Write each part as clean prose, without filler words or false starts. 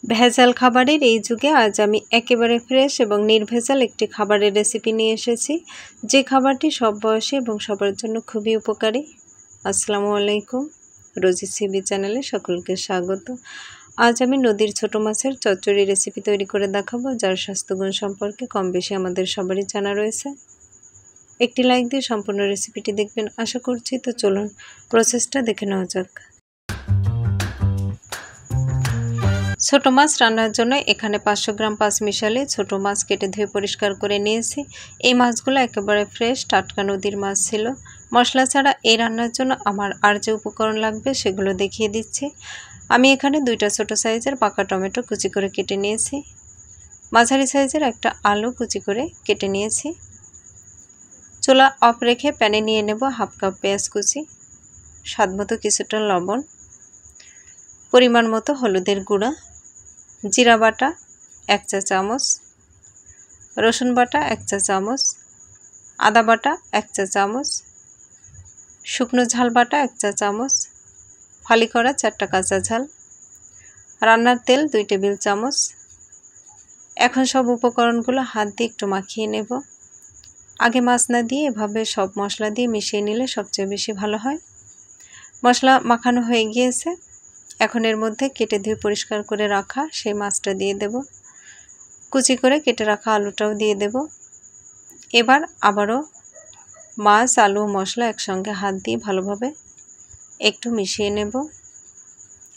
ভেজাল খাবারের এই যুগে আজ আমি একেবারে ফ্রেশ এবং নির্ভেজাল একটি খাবারের রেসিপি নিয়ে এসেছি, যে খাবারটি সব বয়সী এবং সবার জন্য খুবই উপকারী। আসসালামু আলাইকুম, রোজি সিবি চ্যানেলে সকলকে স্বাগত। আজ আমি নদীর ছোট মাছের চচ্চড়ি রেসিপি তৈরি করে দেখাবো, যার স্বাস্থ্যগুণ সম্পর্কে কম বেশি আমাদের সবারই জানা রয়েছে। একটি লাইক দিয়ে সম্পূর্ণ রেসিপিটি দেখবেন আশা করছি। তো চলুন প্রসেসটা দেখে নেওয়া যাক। ছোট মাছ রান্নার জন্য এখানে 500 গ্রাম পাঁচমিশালি ছোট মাছ কেটে ধুয়ে পরিষ্কার করে নিয়েছি। এই মাছগুলো একেবারে ফ্রেশ টাটকা নদীর মাছ ছিল। মশলা ছাড়া এই রান্নার জন্য আমার আর যে উপকরণ লাগবে সেগুলো দেখিয়ে দিচ্ছি। আমি এখানে 2টা ছোট সাইজের পাকা টমেটো কুচি করে কেটে নিয়েছি। মাঝারি সাইজের একটা আলু কুচি করে কেটে নিয়েছি। চুলা অফ রেখে প্যানে নিয়ে নেব হাফ কাপ পেঁয়াজ কুচি, স্বাদমতো কিছুটা লবণ, পরিমাণ মতো হলুদের গুঁড়া, জিরা বাটা 1 চা চামচ, রসুন বাটা 1 চা চামচ, আদা বাটা 1 চা চামচ, শুকনো ঝাল বাটা 1 চা চামচ, ফালি করা 4টা কাঁচা ঝাল, রান্নার তেল 2 টেবিল চামচ। এখন সব উপকরণগুলো হাত দিয়ে একটু মাখিয়ে নেব। আগে মাছ না দিয়ে এভাবে সব মশলা দিয়ে মিশিয়ে নিলে সবচেয়ে বেশি ভালো হয়। মশলা মাখানো হয়ে গিয়েছে। এখন এর মধ্যে কেটে ধুয়ে পরিষ্কার করে রাখা সেই মাছটা দিয়ে দেব। কুচি করে কেটে রাখা আলুটাও দিয়ে দেব। এবার আবারও মাছ, আলু, মশলা একসঙ্গে হাত দিয়ে ভালোভাবে একটু মিশিয়ে নেব।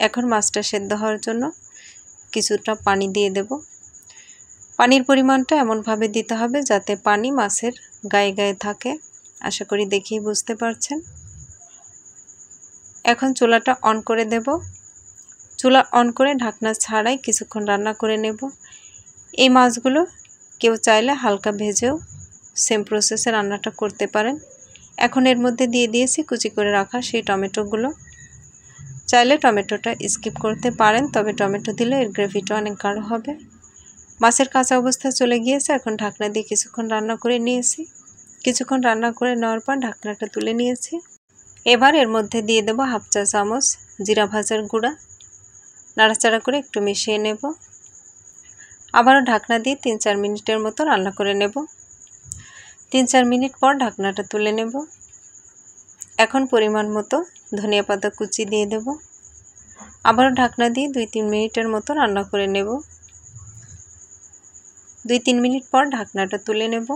এখন মাছটা সেদ্ধ হওয়ার জন্য কিছুটা পানি দিয়ে দেব। পানির পরিমাণটা এমনভাবে দিতে হবে যাতে পানি মাছের গায়ে গায়ে থাকে। আশা করি দেখেই বুঝতে পারছেন। এখন চুলাটা অন করে দেব। চুলা অন করে ঢাকনা ছাড়াই কিছুক্ষণ রান্না করে নেব। এই মাছগুলো কেউ চাইলে হালকা ভেজেও সেম প্রসেসে রান্নাটা করতে পারেন। এখন এর মধ্যে দিয়ে দিয়েছি কুচি করে রাখা সেই টমেটোগুলো। চাইলে টমেটোটা স্কিপ করতে পারেন, তবে টমেটো দিলে এর গ্রেভিটা অনেক গাঢ় হবে। মাছের কাঁচা অবস্থা চলে গিয়েছে। এখন ঢাকনা দিয়ে কিছুক্ষণ রান্না করে নিয়েছি। কিছুক্ষণ রান্না করে নেওয়ার পর ঢাকনাটা তুলে নিয়েছি। এবার এর মধ্যে দিয়ে দেব হাফ চা চামচ জিরা ভাজার গুঁড়া। নাড়াচাড়া করে একটু মিশিয়ে নেব। আবারও ঢাকনা দিয়ে 3-4 মিনিটের মতো রান্না করে নেব। 3-4 মিনিট পর ঢাকনাটা তুলে নেব। এখন পরিমাণ মতো ধনিয়া পাতা কুচি দিয়ে দেব। আবারও ঢাকনা দিয়ে 2-3 মিনিটের মতো রান্না করে নেব। 2-3 মিনিট পর ঢাকনাটা তুলে নেব।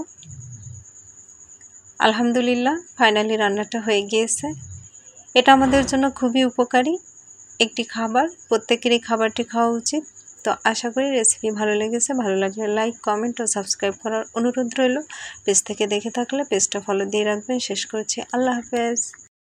আলহামদুলিল্লাহ, ফাইনালি রান্নাটা হয়ে গিয়েছে। এটা আমাদের জন্য খুবই উপকারী একটি খাবার। প্রত্যেকেরই খাবারটি খাওয়া উচিত। তো আশা করি রেসিপি ভালো লেগেছে। ভালো লাগলে লাইক, কমেন্ট ও সাবস্ক্রাইব করার অনুরোধ রইল। পেজ থেকে দেখে থাকলে পেজটা ফলো দিয়ে রাখবেন। শেষ করছি। আল্লাহ হাফেজ।